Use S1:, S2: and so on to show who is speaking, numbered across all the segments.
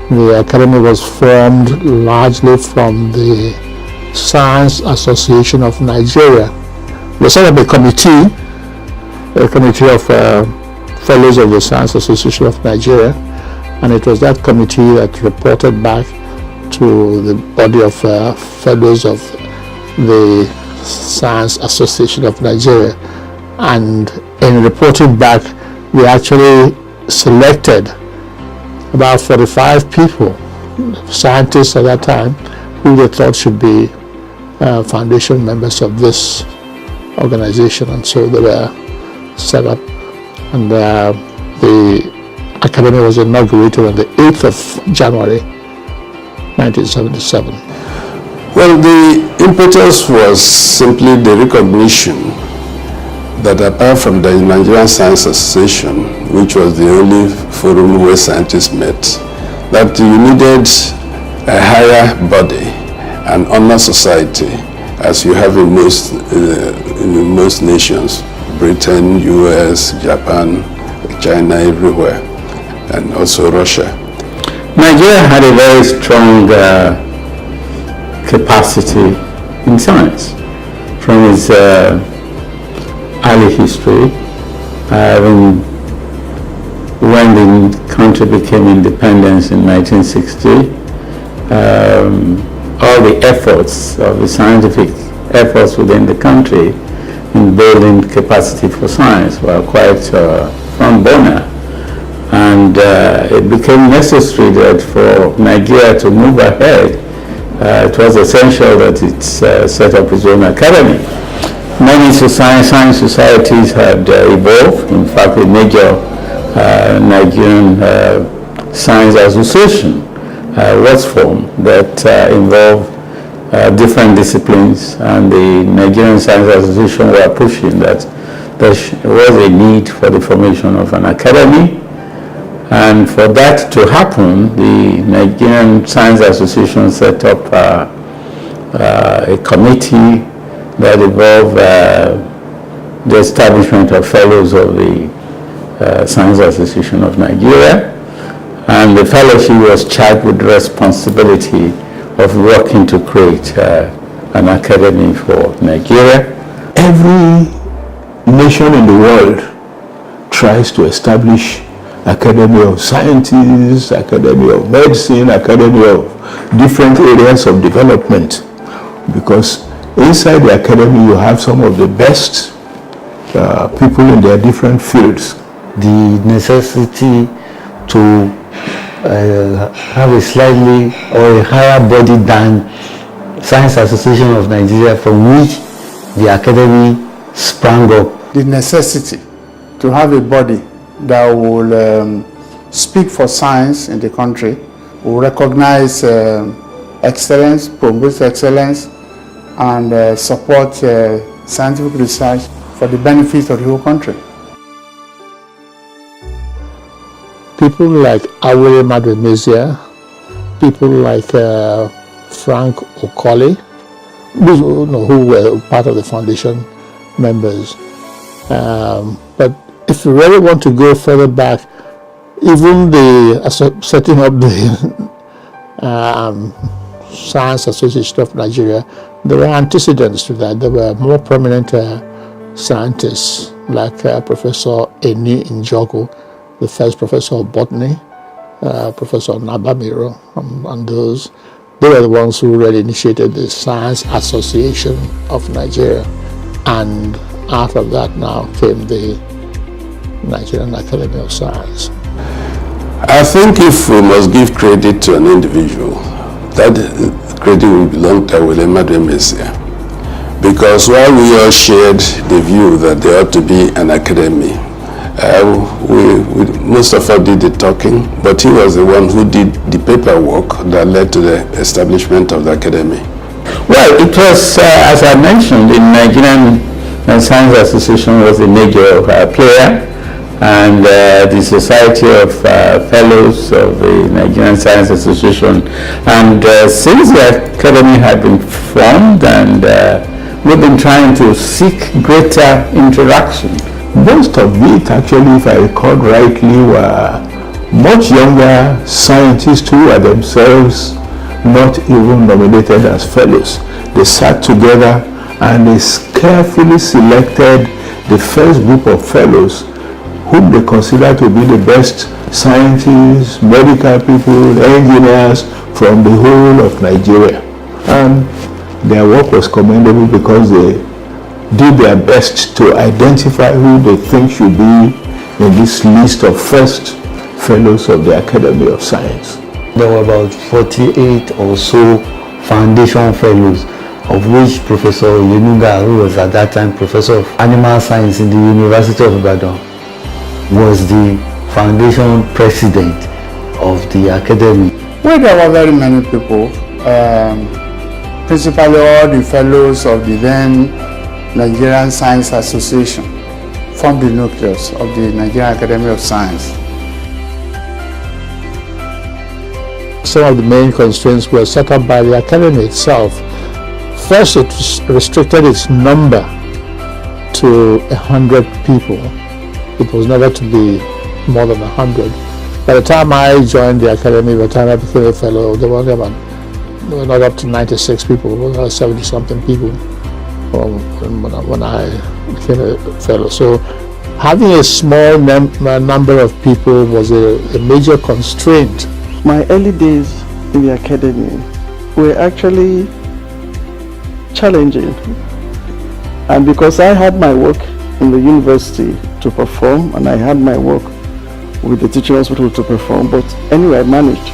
S1: The academy was formed largely from the Science Association of Nigeria. We set up a committee of fellows of the Science Association of Nigeria, and it was that committee that reported back to the body of fellows of the Science Association of Nigeria. And in reporting back, we actually selected about 45 people, scientists at that time, who they thought should be foundation members of this organization, and so they were set up. And the academy was inaugurated on the 8th of January 1977.
S2: Well, the impetus was simply the recognition that apart from the Nigerian Science Association, which was the only forum where scientists met, that you needed a higher body, an honor society, as you have in most nations, Britain, US, Japan, China, everywhere, and also Russia.
S3: Nigeria had a very strong capacity in science from its early history. When the country became independent in 1960, all the efforts of the scientific efforts within the country in building capacity for science were quite front burner. And it became necessary that for Nigeria to move ahead, it was essential that it set up its own academy. Many science societies had evolved. In fact, a major Nigerian science association was formed that involved different disciplines, and the Nigerian Science Association were pushing that there was a need for the formation of an academy. And for that to happen, the Nigerian Science Association set up a committee that involved the establishment of fellows of the Science Association of Nigeria. And the fellowship was charged with the responsibility of working to create an academy for Nigeria.
S4: Every nation in the world tries to establish Academy of Sciences, Academy of Medicine, Academy of different areas of development, because inside the academy you have some of the best people in their different fields.
S5: The necessity to have a slightly or a higher body than Science Association of Nigeria, from which the academy sprang up.
S6: The necessity to have a body that will speak for science in the country, will recognize excellence, promote excellence, and support scientific research for the benefit of the whole country.
S1: People like Awere Madwemezia, people like Frank Okoli, who were part of the foundation members. But if you really want to go further back, even the setting up the Science Association of Nigeria, there were antecedents to that. There were more prominent scientists like Professor Eni Njoku, the first professor of botany, Professor Nabamiro, and those. They were the ones who really initiated the Science Association of Nigeria. And out of that now came the Nigerian Academy of Science.
S2: I think if we must give credit to an individual, that credit will belong to Awere Madwemezia. Because while we all shared the view that there ought to be an academy, most of us did the talking, but he was the one who did the paperwork that led to the establishment of the academy.
S3: Well, it was, as I mentioned, the Nigerian Science Association was a major player, and the Society of Fellows of the Nigerian Science Association. And since the academy had been formed, and we've been trying to seek greater interaction.
S4: Most of it, actually, if I recall rightly, were much younger scientists who are themselves not even nominated as fellows. They sat together and they carefully selected the first group of fellows whom they consider to be the best scientists, medical people, engineers from the whole of Nigeria. And their work was commendable because they did their best to identify who they think should be in this list of first fellows of the Academy of Science.
S5: There were about 48 or so foundation fellows, of which Professor Yenuga, who was at that time Professor of Animal Science in the University of Ibadan, was the foundation president of the Academy.
S6: Well, there were very many people, principally all the fellows of the then Nigerian Science Association formed the nucleus of the Nigerian Academy of Science.
S1: Some of the main constraints were set up by the Academy itself. First, it restricted its number to 100 people. It was never to be more than 100. By the time I joined the Academy, by the time I became a fellow, there were not up to 96 people, there were 70-something people when I became a fellow. So having a small number of people was a major constraint.
S7: My early days in the Academy were actually challenging, and because I had my work in the university to perform and I had my work with the teaching hospital to perform, but anyway I managed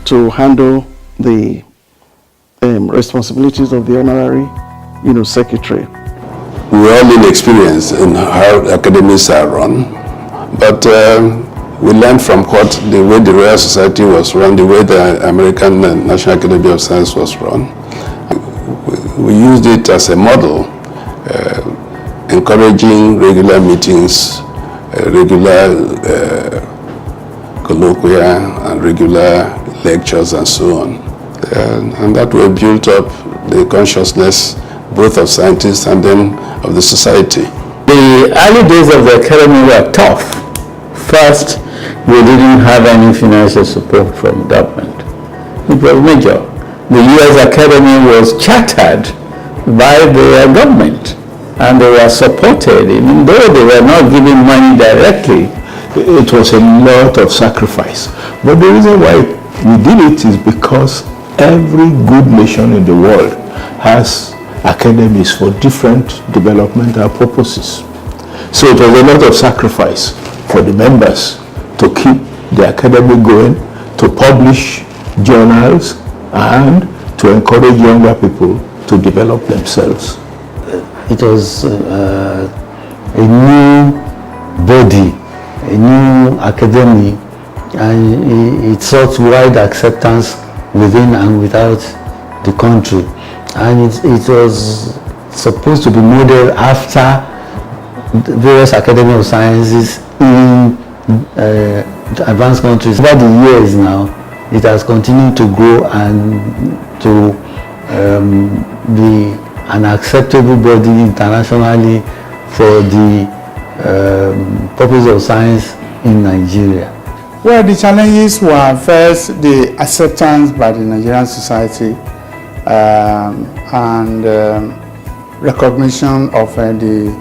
S7: to handle the responsibilities of the honorary secretary.
S2: We all inexperienced in how academies are run, but we learned from the way the Royal Society was run, the way the American National Academy of Science was run. We used it as a model, encouraging regular meetings, regular colloquia, and regular lectures and so on. And that way built up the consciousness both of scientists and then of the society.
S3: The early days of the Academy were tough. First, we didn't have any financial support from government. It was major. The U.S. Academy was chartered by the government and they were supported, even though they were not giving money directly.
S4: It was a lot of sacrifice. But the reason why we did it is because every good nation in the world has academies for different developmental purposes. So it was a lot of sacrifice for the members to keep the academy going, to publish journals, and to encourage younger people to develop themselves.
S5: It was a new body, a new academy, and it sought wide acceptance within and without the country. And it was supposed to be modeled after the various Academy of Sciences in advanced countries. Over the years now, it has continued to grow and to be an acceptable body internationally for the purpose of science in Nigeria.
S6: Well, the challenges were first the acceptance by the Nigerian society and recognition of the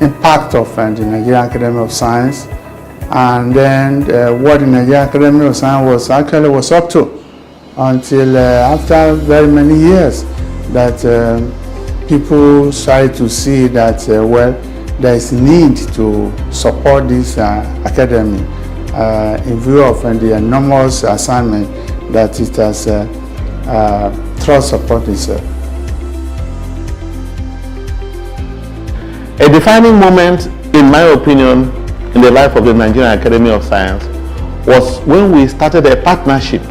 S6: impact of the Nigerian Academy of Science, and then what the Nigerian Academy of Science was up to until after very many years that people started to see that there is need to support this academy in view of the enormous assignment that it has thrust upon itself.
S8: A defining moment, in my opinion, in the life of the Nigerian Academy of Science was when we started a partnership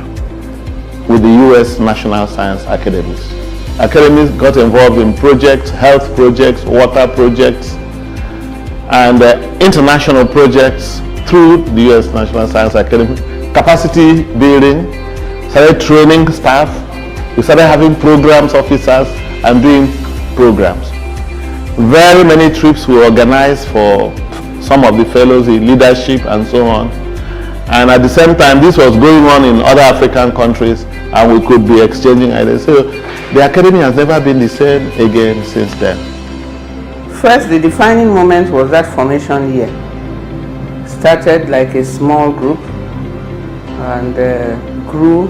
S8: with the U.S. National Science Academies. Academies got involved in projects, health projects, water projects, and international projects through the U.S. National Science Academy. Capacity building, started training staff, we started having programs officers and doing programs. Very many trips were organized for some of the fellows in leadership and so on. And at the same time, this was going on in other African countries, and we could be exchanging ideas. So the academy has never been the same again since then.
S9: First, the defining moment was that formation year. Started like a small group and grew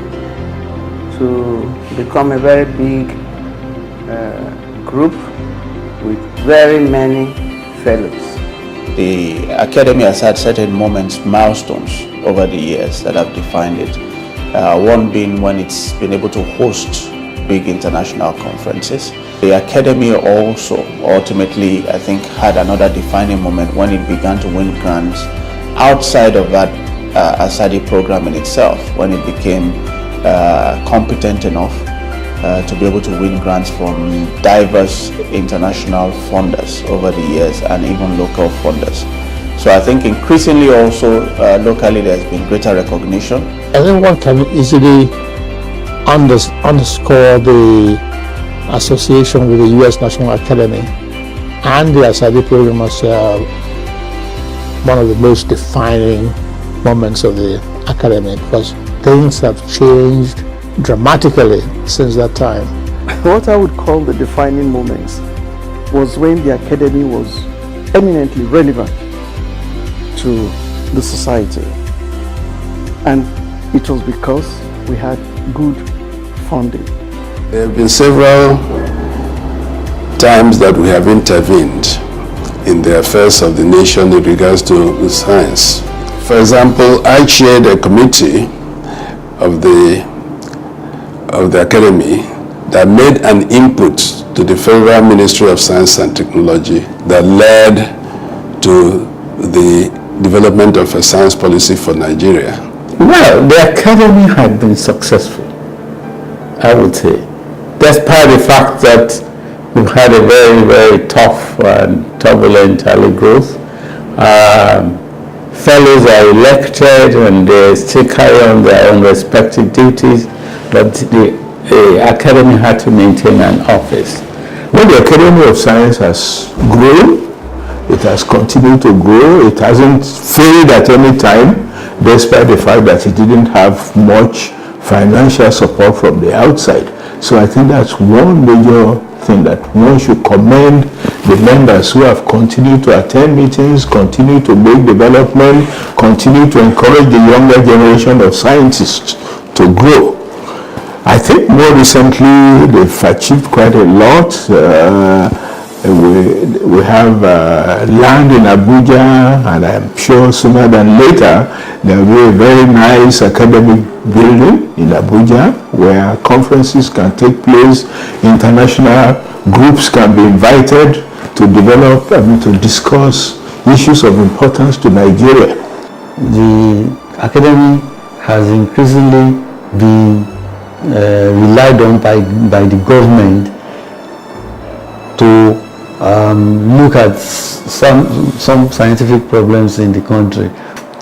S9: to become a very big group with very many fellows.
S10: The academy has had certain moments, milestones over the years that have defined it. One being when it's been able to host big international conferences. The academy also ultimately, I think, had another defining moment when it began to win grants outside of that ASADI program in itself, when it became competent enough to be able to win grants from diverse international funders over the years and even local funders. So I think increasingly also locally there's been greater recognition.
S1: I think one can easily underscore the association with the U.S. National Academy and the ASADI program as one of the most defining moments of the academy, because things have changed dramatically since that time.
S7: What I would call the defining moments was when the academy was eminently relevant to the society, and it was because we had good funding.
S2: There have been several times that we have intervened in the affairs of the nation in regards to science. For example, I chaired a committee of the academy that made an input to the Federal Ministry of Science and Technology that led to the development of a science policy for Nigeria.
S3: Well, the academy had been successful, I would say, despite the fact that we've had a very, very tough and turbulent early growth. Fellows are elected and they still carry on their own respective duties, but the academy had to maintain an office.
S4: When the Academy of Science has grown, it has continued to grow. It hasn't failed at any time, despite the fact that it didn't have much financial support from the outside. So I think that's one major thing that one should commend the members who have continued to attend meetings, continue to make development, continue to encourage the younger generation of scientists to grow. I think more recently they've achieved quite a lot. We have land in Abuja, and I'm sure sooner than later there will be a very nice academic building in Abuja where conferences can take place, international groups can be invited to develop and to discuss issues of importance to Nigeria.
S5: The academy has increasingly been relied on by the government to look at some scientific problems in the country.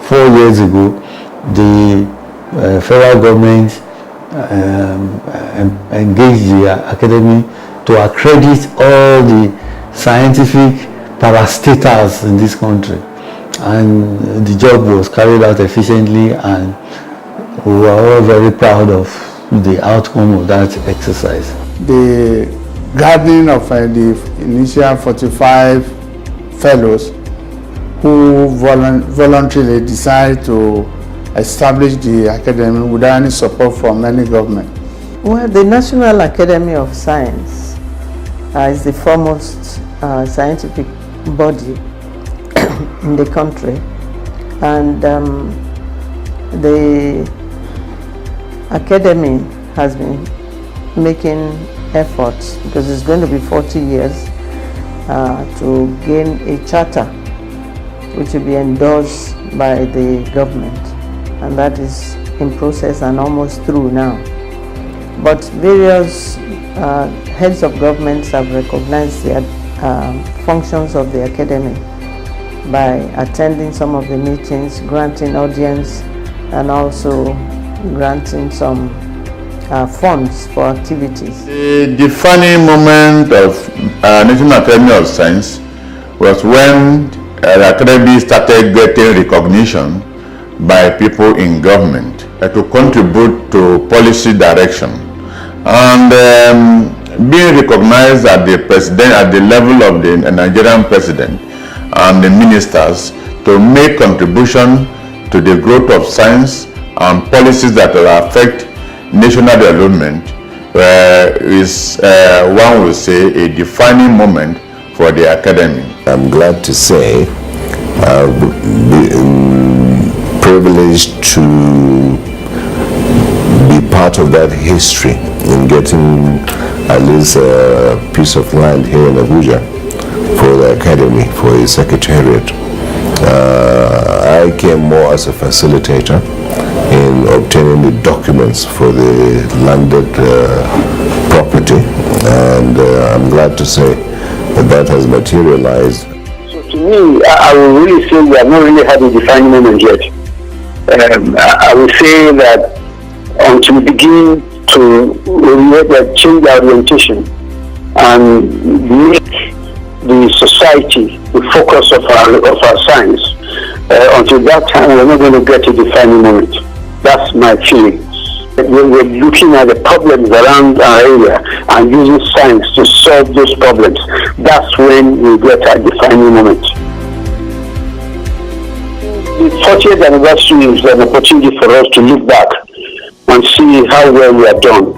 S5: 4 years ago, the federal government engaged the academy to accredit all the scientific parastatals in this country, and the job was carried out efficiently, and we were all very proud of the outcome of that exercise.
S6: The gathering of the initial 45 fellows who voluntarily decided to establish the academy without any support from any government.
S9: Well, the National Academy of Science is the foremost scientific body in the country, and the academy has been making efforts, because it's going to be 40 years, to gain a charter which will be endorsed by the government, and that is in process and almost through now. But various heads of governments have recognized the functions of the academy by attending some of the meetings, granting audience, and also granting some funds for activities.
S8: The defining moment of National Academy of Science was when the academy started getting recognition
S11: by people in government to contribute to policy direction, and being recognized at the president, at the level of the Nigerian president and the ministers, to make contribution to the growth of science and policies that will affect national development is, one will say, a defining moment for the academy.
S12: I'm glad to say I've been privileged to be part of that history in getting at least a piece of land here in Abuja for the academy, for a secretariat. I came more as a facilitator in obtaining the documents for the landed property, and I'm glad to say that has materialized.
S13: So to me, I will really say we have not really had a defining moment yet. I will say that until we begin to change our orientation and make the society the focus of our science, until that time we're not going to get a defining moment. That's my feeling. When we're looking at the problems around our area and using science to solve those problems, that's when we get a defining moment. The 40th anniversary is an opportunity for us to look back and see how well we have done,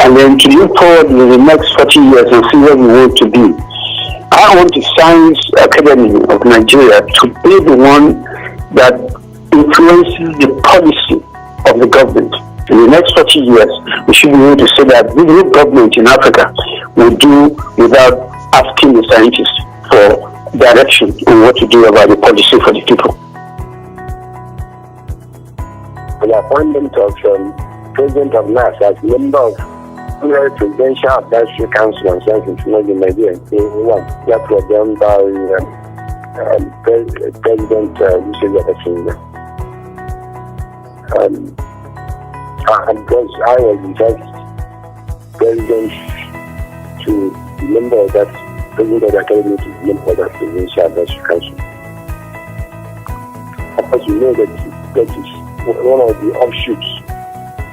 S13: and then to look forward in the next 40 years and see where we want to be. I want the Science Academy of Nigeria to be the one that influences the policy of the government. In the next 40 years, we should be able to say that no government in Africa will do without asking the scientists for direction on what to do about the policy for the people.
S14: The appointment of President of NAS as member of the Presidential Advisory Council on Science and Technology in Nigeria, that was done by President Yusuf Yabasinga. And because I was in fact president to the member of that, president of the academy to the member of that Presidential Advisory Council. Of course, we know that is one of the offshoots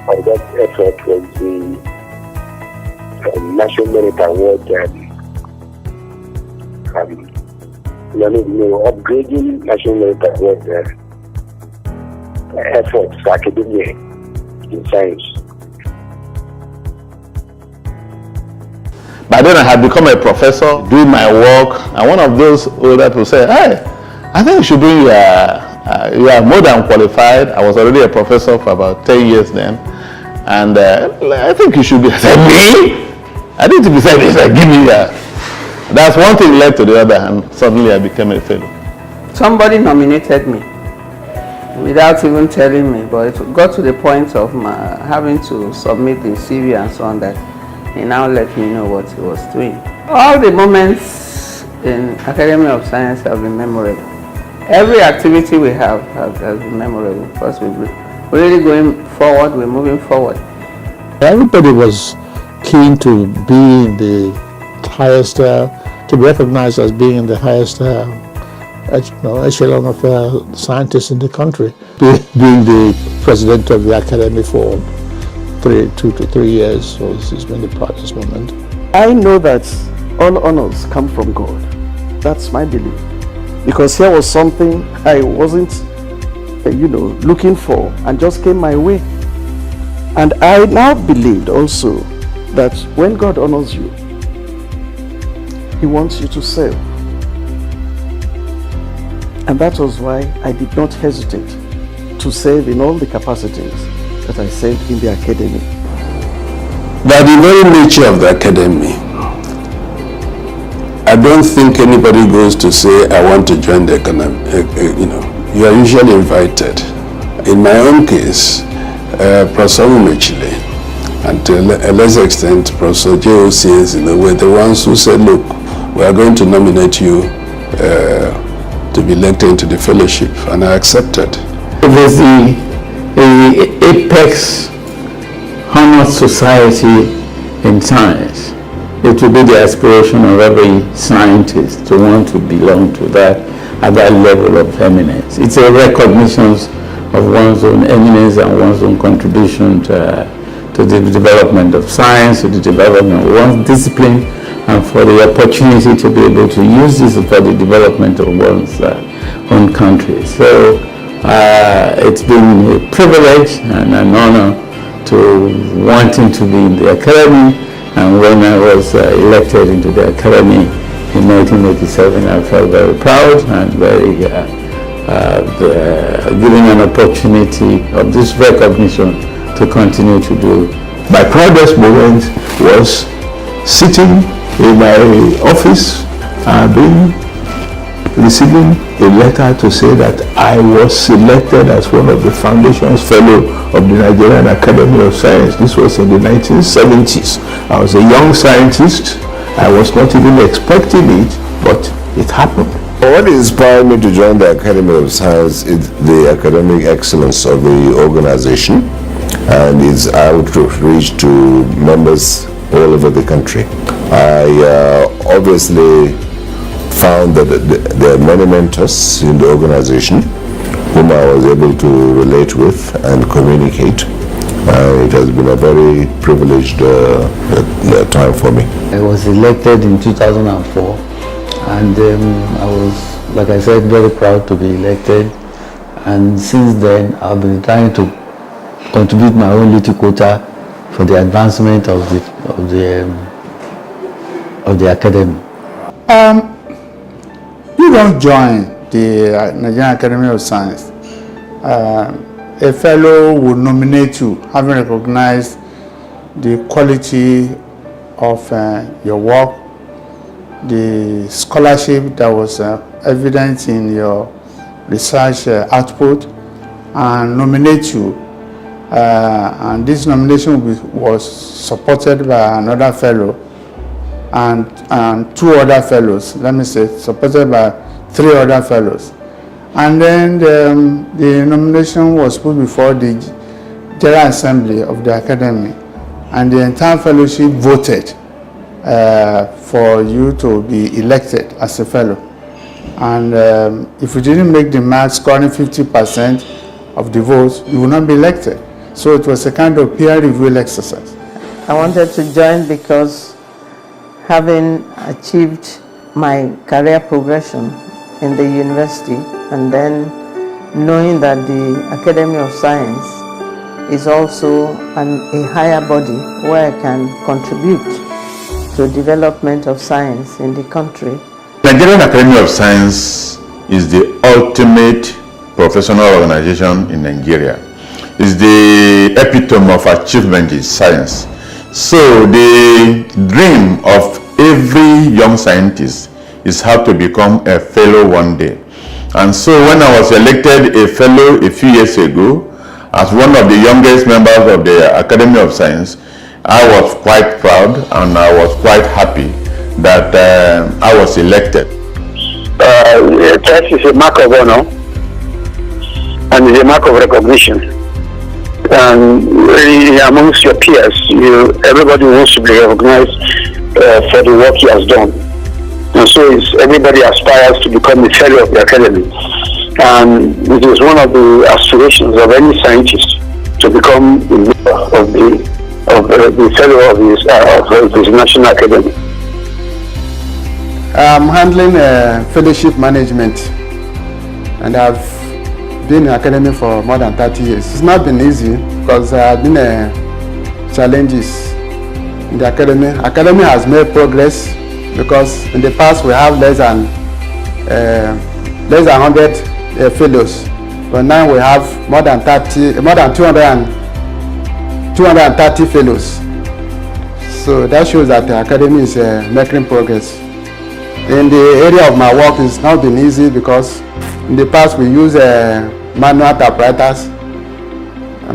S14: of that effort was the National Merit Award, upgrading National Merit Award efforts for academia in science.
S8: By then I had become a professor, doing my work, and one of those older people said, "Hey, I think you should bring you are more than qualified." I was already a professor for about 10 years then, and I think you should be. I said, "Me? I didn't decide this. Give me that." That's one thing led to the other, and suddenly I became a fellow.
S9: Somebody nominated me without even telling me, but it got to the point of my having to submit the CV and so on that he now let me know what he was doing. All the moments in Academy of Science have been memorable. Every activity we have has been memorable because we're really going forward, we're moving forward.
S1: Everybody was keen to be in the highest, to be recognized as being in the highest echelon of scientists in the country. Being the president of the academy for 2 to 3 years, so it's been the proudest moment.
S7: I know that all honors come from God. That's my belief. Because here was something I wasn't, looking for and just came my way. And I now believed also that when God honors you, He wants you to serve. And that was why I did not hesitate to serve in all the capacities that I served in the academy.
S2: By the very nature of the academy, I don't think anybody goes to say, I want to join the academy. You are usually invited. In my own case, Professor Umechile, and to a lesser extent, Professor J.O.C.S. were the ones who said, look, we are going to nominate you to be elected into the fellowship, and I accepted.
S3: There's the apex honor society in science. It will be the aspiration of every scientist to want to belong to that, at that level of eminence. It's a recognition of one's own eminence and one's own contribution to the development of science, to the development of one's discipline, and for the opportunity to be able to use this for the development of one's own country. So it's been a privilege and an honor to wanting to be in the academy, and when I was elected into the academy in 1987, I felt very proud and very given an opportunity of this recognition to continue to do.
S4: My proudest moment was sitting in my office and receiving a letter to say that I was selected as one of the Foundation's Fellow of the Nigerian Academy of Science. This was in the 1970s. I was a young scientist. I was not even expecting it, but it happened.
S12: What inspired me to join the Academy of Science is the academic excellence of the organization and its outreach to members all over the country. I obviously found that there are many mentors in the organization whom I was able to relate with and communicate. It has been a very privileged time for me.
S5: I was elected in 2004 and I was, like I said, very proud to be elected, and since then I've been trying to contribute my own little quota for the advancement of the academy.
S6: You don't join the Nigerian Academy of Science. A fellow will nominate you, having recognized the quality of your work, the scholarship that was evident in your research output, and nominate you. And this nomination was supported by another fellow and two other fellows, let me say, supported by 3 other fellows. And then the nomination was put before the General Assembly of the Academy, and the entire fellowship voted for you to be elected as a fellow. And if you didn't make the mark scoring 50% of the votes, you will not be elected. So it was a kind of peer review exercise.
S9: I wanted to join because having achieved my career progression in the university, and then knowing that the Academy of Science is also a higher body where I can contribute to development of science in the country.
S11: Nigerian Academy of Science is the ultimate professional organization in Nigeria. It's the epitome of achievement in science. So the dream of every young scientist is how to become a fellow one day. And so when I was elected a fellow a few years ago, as one of the youngest members of the Academy of Science, I was quite proud and I was quite happy that I was elected.
S13: That is a mark of honor and it's a mark of recognition. And amongst your peers, everybody wants to be recognized for the work he has done. And so everybody aspires to become a fellow of the academy. And it is one of the aspirations of any scientist to become a member of the fellow of this national academy.
S6: I'm handling fellowship management, and I've been in the academy for more than 30 years. It's not been easy because there have been challenges in the academy. Academy has made progress because in the past we have less than 100 fellows, but now we have more than 230 fellows. So that shows that the academy is making progress. In the area of my work, it's not been easy because in the past we use manual typewriters,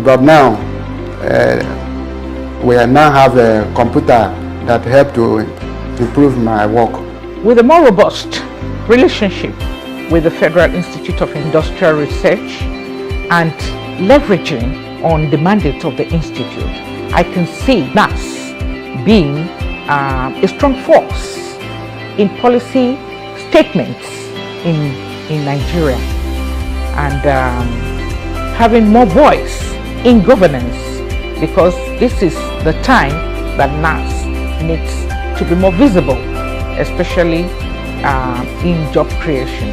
S6: but now we now have a computer that help to improve my work.
S15: With a more robust relationship with the Federal Institute of Industrial Research and leveraging on the mandate of the Institute, I can see NAS being a strong force in policy statements in Nigeria, and having more voice in governance, because this is the time that NAS needs to be more visible, especially in job creation.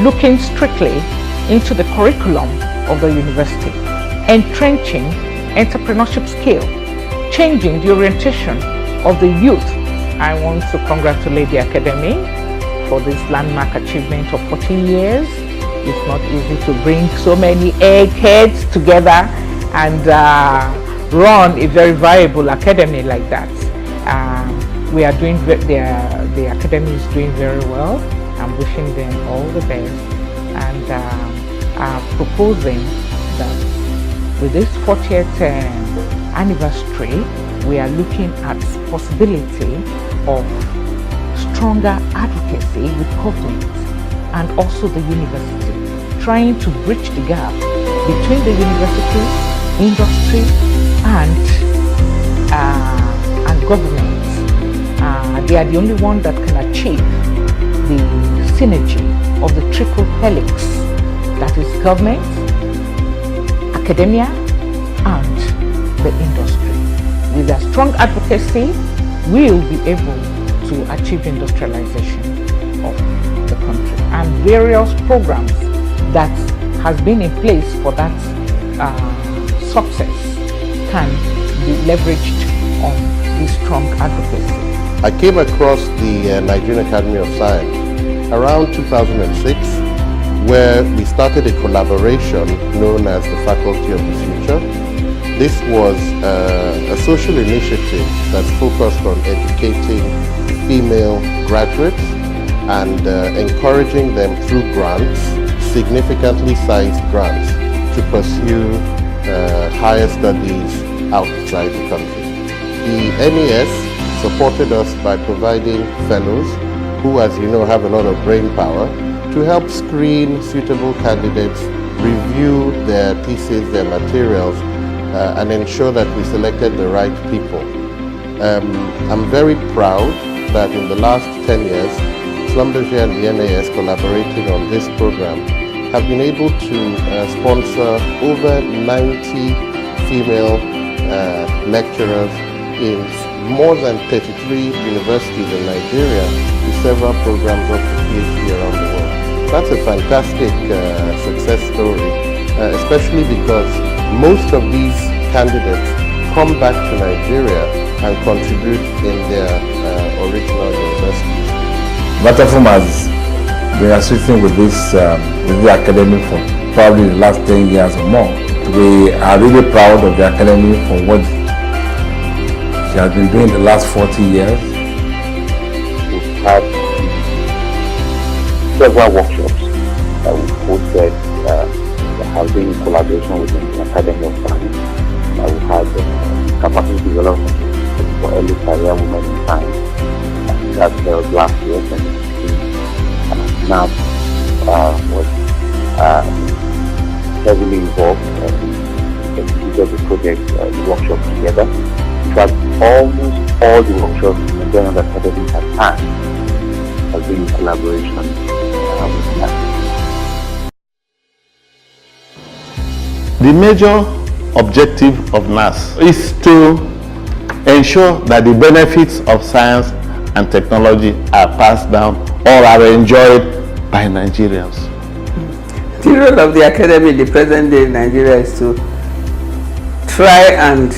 S15: Looking strictly into the curriculum of the university, entrenching entrepreneurship skill, changing the orientation of the youth. I want to congratulate the Academy for this landmark achievement of 14 years. It's not easy to bring so many eggheads together and run a very viable academy like that. We are doing, the Academy is doing very well. I'm wishing them all the best, and proposing that with this 40th anniversary, we are looking at possibility of stronger advocacy with government and also the university, trying to bridge the gap between the university, industry, and government. They are the only one that can achieve the synergy of the triple helix, that is government, academia, and the industry. With a strong advocacy, we will be able to achieve industrialization of the country, and various programs that has been in place for that success can be leveraged on this strong advocacy.
S16: I came across the Nigerian Academy of Science around 2006, where we started a collaboration known as the Faculty of the Future. This was a social initiative that's focused on educating female graduates and encouraging them through grants, significantly sized grants, to pursue higher studies outside the country. The NAS supported us by providing fellows who, as you know, have a lot of brain power, to help screen suitable candidates, review their thesis, their materials, and ensure that we selected the right people. I'm very proud that in the last 10 years, Schlumberger and the NAS, collaborating on this program, have been able to sponsor over 90 female lecturers in more than 33 universities in Nigeria, with several programs up to PhD around the world. That's a fantastic success story, especially because most of these candidates come back to Nigeria and contribute in their original universities.
S4: Vatafum has been associating with this with the academy for probably the last 10 years or more. We are really proud of the academy for what she has been doing the last 40 years.
S14: We've had several workshops that we've hosted that have been in collaboration with the Academy of Science. We've had capacity development for early career women in science. That held last year, 2016. NAS was heavily involved and executed the project, the workshop together. In fact, almost all the workshops the Nigerian Academy has had have been in collaboration with NAS.
S8: The major objective of NAS is to ensure that the benefits of science and technology are passed down or are enjoyed by Nigerians.
S17: The role of the academy in the present day in Nigeria is to try and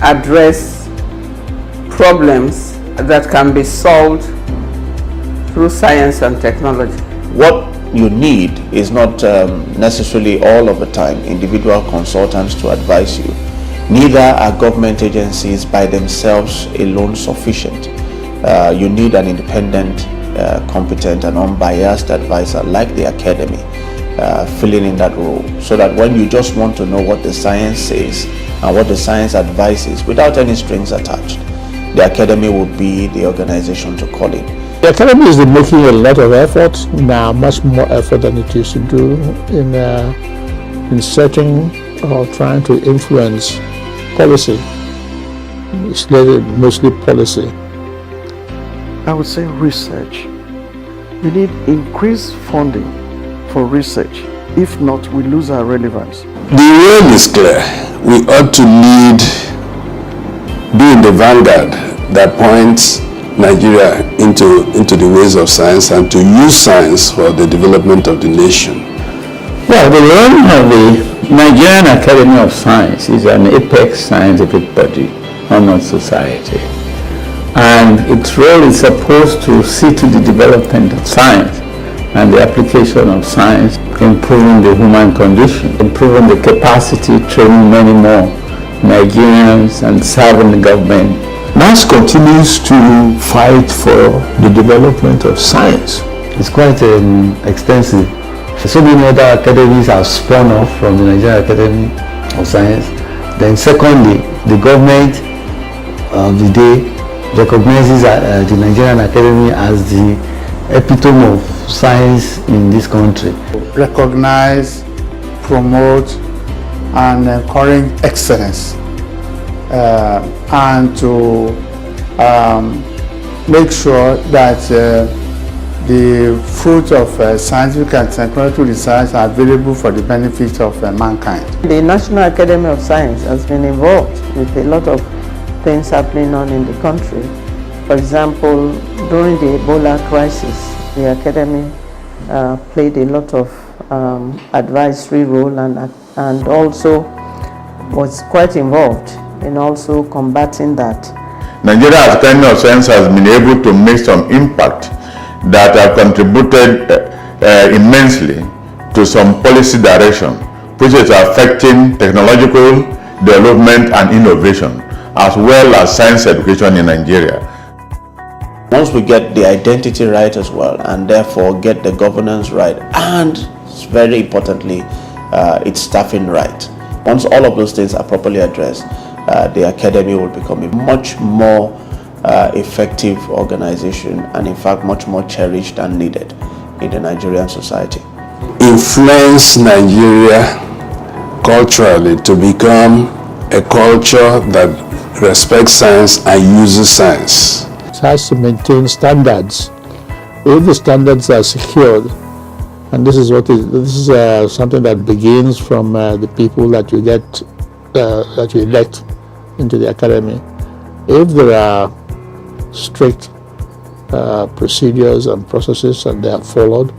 S17: address problems that can be solved through science and technology.
S10: What you need is not necessarily all of the time individual consultants to advise you. Neither are government agencies by themselves alone sufficient. You need an independent, competent and unbiased advisor like the academy filling in that role, so that when you just want to know what the science says and what the science advises without any strings attached, the academy would be the organization to call in.
S1: The academy is making a lot of effort now, much more effort than it used to do in setting or trying to influence policy. It's mostly policy.
S7: I would say research. We need increased funding for research If not, we lose our relevance.
S2: The way is clear. We ought to be in the vanguard that points Nigeria into the ways of science and to use science for the development of the nation.
S3: Well, the learning of the Nigerian Academy of Science is an apex scientific body, honoured society. And its role is supposed to see to the development of science and the application of science, improving the human condition, improving the capacity, training many more Nigerians and serving the government.
S4: NAS continues to fight for the development of science.
S5: It's quite extensive. So many other academies have spun off from the Nigerian Academy of Science. Then secondly, the government of the day recognizes the Nigerian Academy as the epitome of science in this country.
S6: Recognize, promote, and encourage excellence, and to make sure that the fruit of scientific and technological research are available for the benefit of mankind.
S9: The National Academy of Science has been involved with a lot of things happening on in the country. For example, during the Ebola crisis, the Academy played a lot of advisory role and also was quite involved in also combating that.
S11: Nigeria's Academy of Science has been able to make some impact that have contributed immensely to some policy direction which is affecting technological development and innovation as well as science education in Nigeria.
S10: Once we get the identity right as well, and therefore get the governance right, and very importantly, its staffing right. Once all of those things are properly addressed, the Academy will become a much more effective organization and in fact much more cherished and needed in the Nigerian society.
S2: Influence Nigeria culturally to become a culture that respects science and uses science.
S1: It has to maintain standards. If the standards are secured, and this is something that begins from the people that you get that you elect into the academy. If there are strict procedures and processes and they are followed,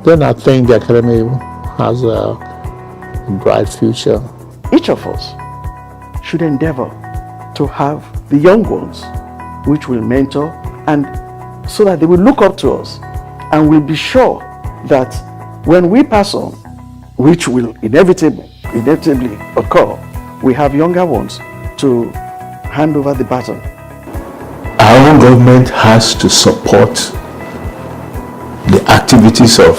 S1: then I think the academy has a bright future.
S7: Each of us should endeavor to have the young ones which will mentor, and so that they will look up to us and will be sure that when we pass on, which will inevitably occur, we have younger ones to hand over the baton.
S4: Our own government has to support the activities of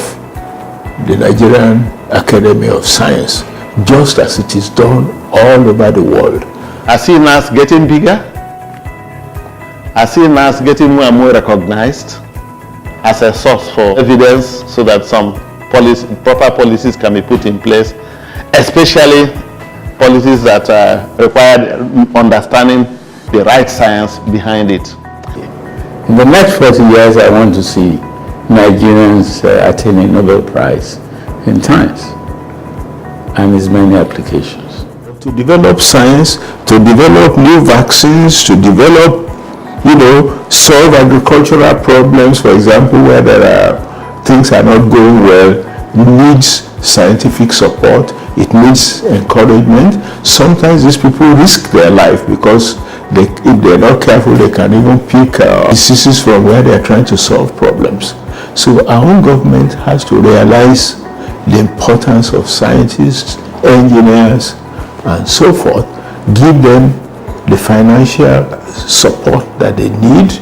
S4: the Nigerian Academy of Science, just as it is done all over the world.
S8: I see NAS getting bigger. I see NAS getting more and more recognized as a source for evidence so that some proper policies can be put in place, especially policies that require understanding the right science behind it.
S3: In the next 40 years, I want to see Nigerians attain a Nobel Prize in science and its many applications.
S4: To develop science, to develop new vaccines, to develop, solve agricultural problems, for example, where there are things are not going well, needs scientific support, it needs encouragement. Sometimes these people risk their life because if they're not careful, they can even pick diseases from where they're trying to solve problems. So our own government has to realize the importance of scientists, engineers, and so forth, give them the financial support that they need,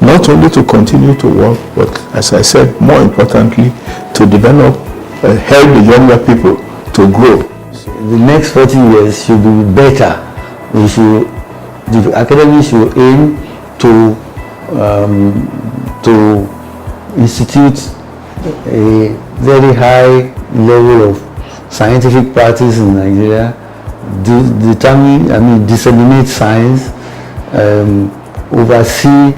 S4: not only to continue to work, but as I said, more importantly, to develop and help the younger people to grow.
S5: The next 40 years should be better. The academy should aim to institute a very high level of scientific practice in Nigeria, disseminate science, oversee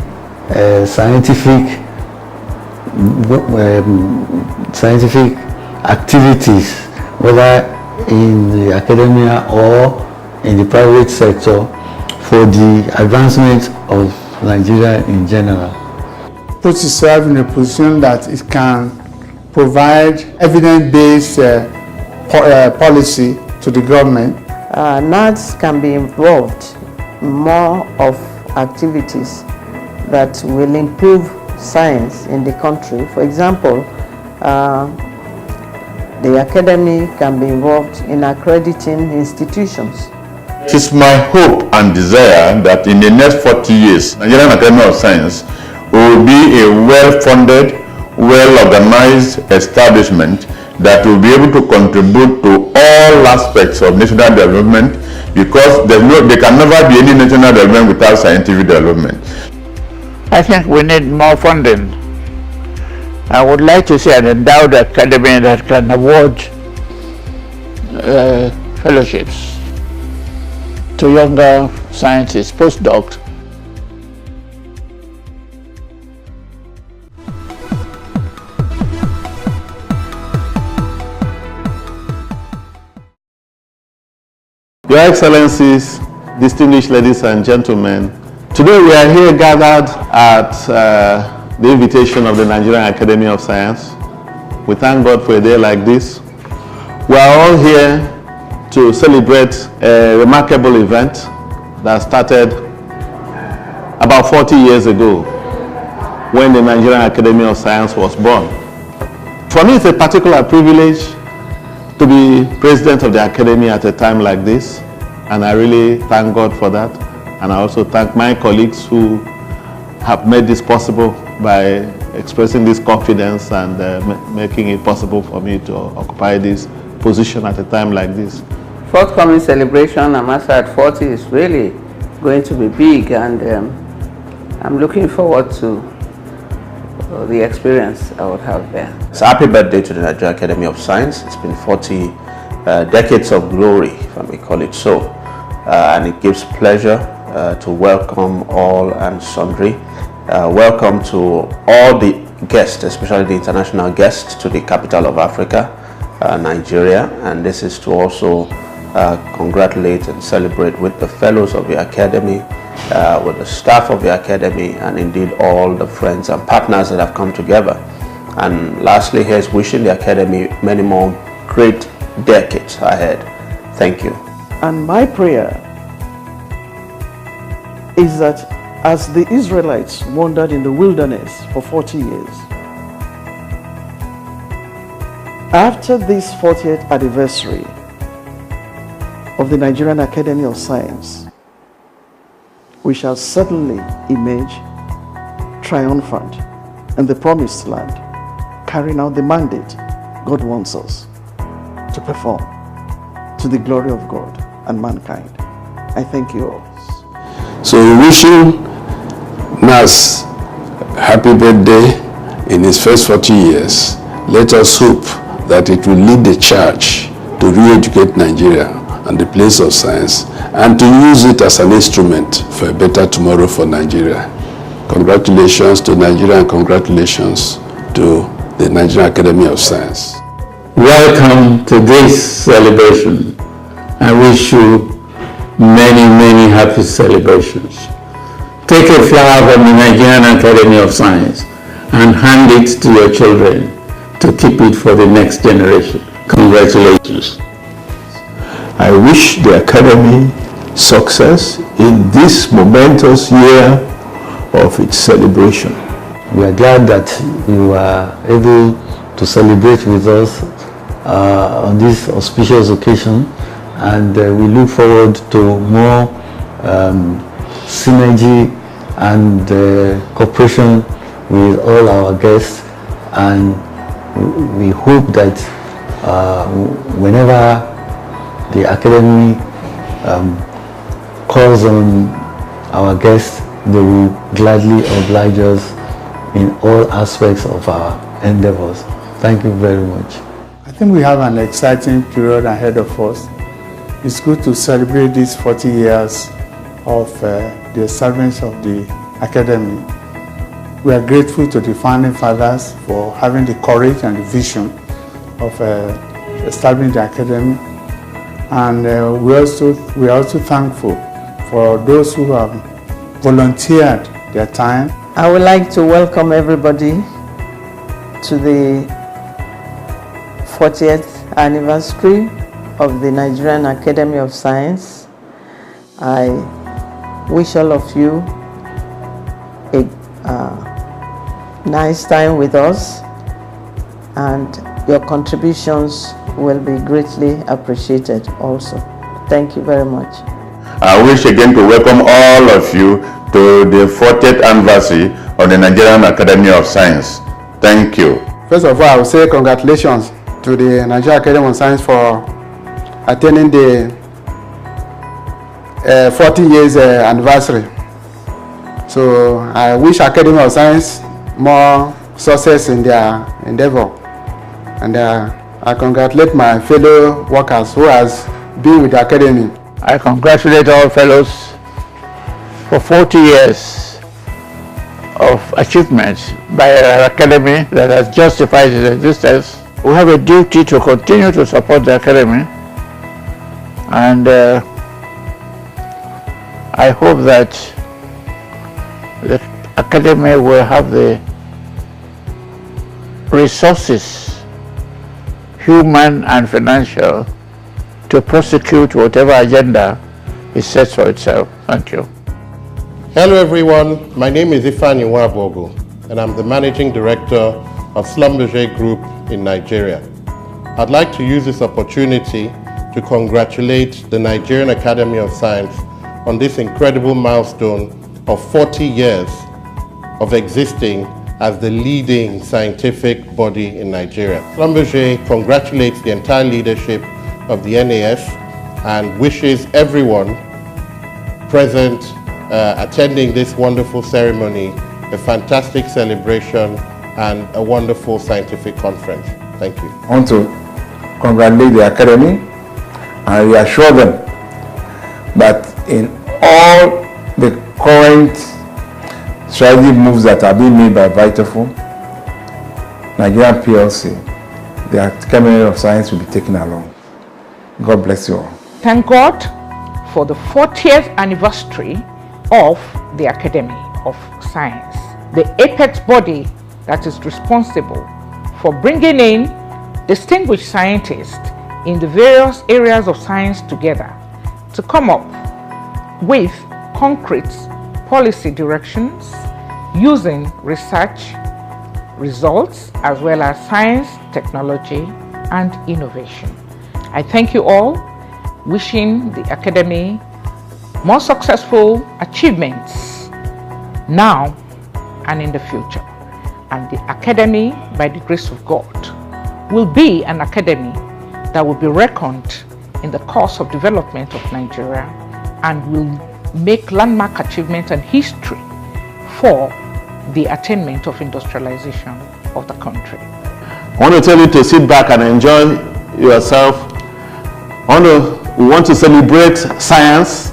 S5: scientific activities whether in the academia or in the private sector, for the advancement of Nigeria in general.
S6: Puts itself in a position that it can provide evidence-based policy to the government.
S9: NAS can be involved in more of activities that will improve science in the country. For example, the academy can be involved in accrediting institutions.
S11: It is my hope and desire that in the next 40 years, Nigerian Academy of Science will be a well-funded, well-organized establishment that will be able to contribute to all aspects of national development, because there can never be any national development without scientific development.
S18: I think we need more funding. I would like to see an endowed academy that can award fellowships to younger scientists, postdocs.
S8: Your Excellencies, distinguished ladies and gentlemen, today we are here gathered at the invitation of the Nigerian Academy of Science. We thank God for a day like this. We are all here to celebrate a remarkable event that started about 40 years ago when the Nigerian Academy of Science was born. For me, it's a particular privilege to be president of the Academy at a time like this, and I really thank God for that. And I also thank my colleagues who have made this possible by expressing this confidence and making it possible for me to occupy this position at a time like this.
S17: Forthcoming celebration, Amasa at 40, is really going to be big, and I'm looking forward to the experience I would have there.
S10: So happy birthday to the Nigerian Academy of Science. It's been 40 decades of glory, if I may call it so, and it gives pleasure to welcome all and sundry. Welcome to all the guests, especially the international guests, to the capital of Africa, Nigeria, and this is to also congratulate and celebrate with the fellows of the Academy, with the staff of the Academy, and indeed all the friends and partners that have come together. And lastly, here's wishing the Academy many more great decades ahead. Thank you.
S7: And my prayer is that as the Israelites wandered in the wilderness for 40 years, after this 40th anniversary of the Nigerian Academy of Science, we shall certainly emerge triumphant in the promised land, carrying out the mandate God wants us to perform to the glory of God and mankind. I thank you all.
S2: So wishing NAS happy birthday in his first 40 years. Let us hope that it will lead the charge to re-educate Nigeria and the place of science, and to use it as an instrument for a better tomorrow for Nigeria. Congratulations to Nigeria and congratulations to the Nigerian Academy of Science.
S3: Welcome to this celebration. I wish you many, many happy celebrations. Take a flower from the Nigerian Academy of Science and hand it to your children to keep it for the next generation. Congratulations.
S4: I wish the Academy success in this momentous year of its celebration.
S5: We are glad that you are able to celebrate with us on this auspicious occasion, and we look forward to more synergy and cooperation with all our guests, and we hope that whenever the Academy calls on our guests, they will gladly oblige us in all aspects of our endeavors. Thank you very much.
S6: I think we have an exciting period ahead of us. It's good to celebrate these 40 years of the establishment of the Academy. We are grateful to the founding fathers for having the courage and the vision of establishing the academy, and we are also thankful for those who have volunteered their time.
S9: I would like to welcome everybody to the 40th anniversary of the Nigerian Academy of Science. I wish all of you a nice time with us, and your contributions will be greatly appreciated also. Thank you very much.
S11: I wish again to welcome all of you to the 40th anniversary of the Nigerian Academy of Science. Thank you.
S6: First of all, I will say congratulations to the Nigerian Academy of Science for attending the 40 years anniversary. So I wish Academy of Science more success in their endeavor. And I congratulate my fellow workers who has been with the Academy.
S18: I congratulate all fellows for 40 years of achievements by our academy that has justified its existence. We have a duty to continue to support the academy, and I hope that the academy will have the resources, human and financial, to prosecute whatever agenda it sets for itself. Thank you.
S16: Hello everyone, my name is Ifeanyi Nwabuogu, and I'm the Managing Director of Schlumberger Group in Nigeria. I'd like to use this opportunity to congratulate the Nigerian Academy of Science on this incredible milestone of 40 years of existing as the leading scientific body in Nigeria. Schlumberger congratulates the entire leadership of the NAS and wishes everyone present attending this wonderful ceremony a fantastic celebration and a wonderful scientific conference. Thank you.
S4: I want to congratulate the Academy and reassure them that in all the current strategic moves that are being made by Vitafoam, Nigerian PLC, the Academy of Science will be taken along. God bless you all.
S15: Thank God for the 40th anniversary of the Academy of Science, the apex body that is responsible for bringing in distinguished scientists in the various areas of science together to come up with concrete policy directions using research results as well as science, technology, and innovation. I thank you all, wishing the Academy more successful achievements now and in the future. And the Academy, by the grace of God, will be an academy that will be reckoned in the course of development of Nigeria and will make landmark achievement and history for the attainment of industrialization of the country.
S8: I want to tell you to sit back and enjoy yourself. We want to celebrate science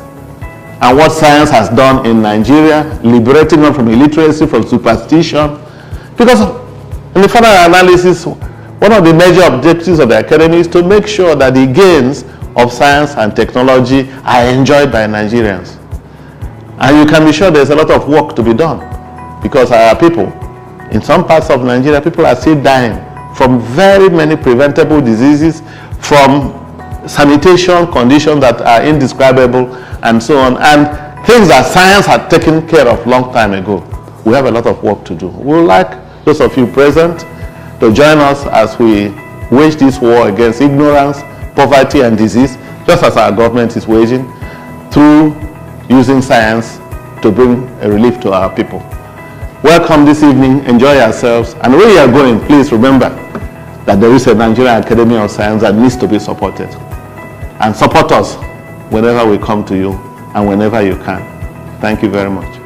S8: and what science has done in Nigeria, liberating us from illiteracy, from superstition. Because in the final analysis, one of the major objectives of the Academy is to make sure that the gains of science and technology are enjoyed by Nigerians. And you can be sure there's a lot of work to be done, because our people, in some parts of Nigeria, people are still dying from very many preventable diseases, from sanitation conditions that are indescribable, and so on, and things that science had taken care of long time ago. We have a lot of work to do. We would like those of you present to join us as we wage this war against ignorance, poverty, and disease, just as our government is waging, through using science to bring a relief to our people. Welcome this evening, enjoy yourselves, and where you are going, please remember that there is a Nigerian Academy of Science that needs to be supported. And support us whenever we come to you and whenever you can. Thank you very much.